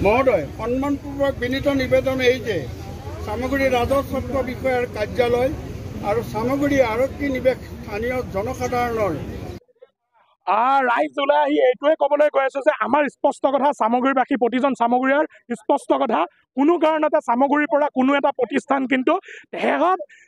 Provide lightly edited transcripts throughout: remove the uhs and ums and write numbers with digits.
মহোদয়, সন্মানপূৰ্বক বিনীত নিবেদন এই যে সামগ্ৰী ৰাজস্ব বিষয়াৰ কাৰ্যালয় আৰু সামগ্ৰী আৰক্ষী নিবেশ স্থানীয় জনসাধাৰণৰ ৰাইজ ওলাই আহি এইটোৱে ক'বলৈ গৈ আছো যে আমাৰ স্পষ্ট কথা সামগ্ৰীবাসী প্ৰতিজন সামগ্ৰীৰ স্পষ্ট কথা কোনো কাৰণতে সামগ্ৰীৰ পৰা কোনো এটা প্ৰতিষ্ঠান কিন্তু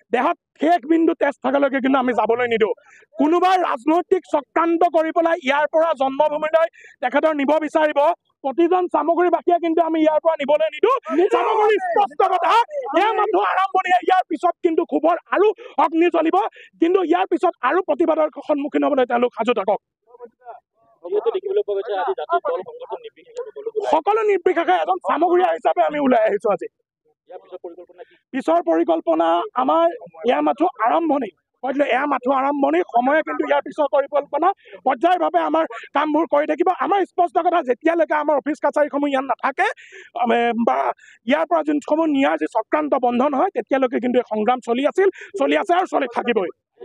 দেহত শেষ বিন্দু তেজ থকালৈকে কিন্তু আমি যাবলৈ নিদিওঁ কোনোবা ৰাজনৈতিক চক্ৰান্ত কৰি পেলাই ইয়াৰ পৰা জন্মভূমিলৈ তেখেতৰ নিব বিচাৰিব প্ৰতিজন সামগ্ৰীবাসীয়ে কিন্তু আমি ইয়াৰ পৰা নিবলৈ নিদিওঁ সামগ্ৰী স্পষ্ট কথা এয়া মাত্ৰ আৰম্ভণি ইয়াৰ পিছত কিন্তু খুবৰ আৰু অগ্নি জ্বলিব কিন্তু ইয়াৰ পিছত আৰু প্ৰতিবাদৰ সন্মুখীন হ'বলৈ তেওঁলোক সাজু থাকক সকলো নিৰ্বিশেষে এজন সামগ্ৰীয়া হিচাপে আমি ওলাই আহিছো আজি পিছৰ পৰিকল্পনা আমাৰ এয়া মাত্ৰ আৰম্ভণি এয়া মাত্ৰ আৰম্ভণি সময়ে কিন্তু ইয়াৰ পিছৰ পৰিকল্পনা পৰ্যায়ভাৱে আমাৰ কামবোৰ কৰি থাকিব আমাৰ স্পষ্ট কথা যেতিয়ালৈকে আমাৰ অফিচ কাছাৰীসমূহ ইয়াত নাথাকে বা ইয়াৰ পৰা যোনসমূহ নিয়াৰ যি চক্ৰান্ত বন্ধন হয় তেতিয়ালৈকে কিন্তু সংগ্ৰাম চলি আছে আৰু চলি থাকিবই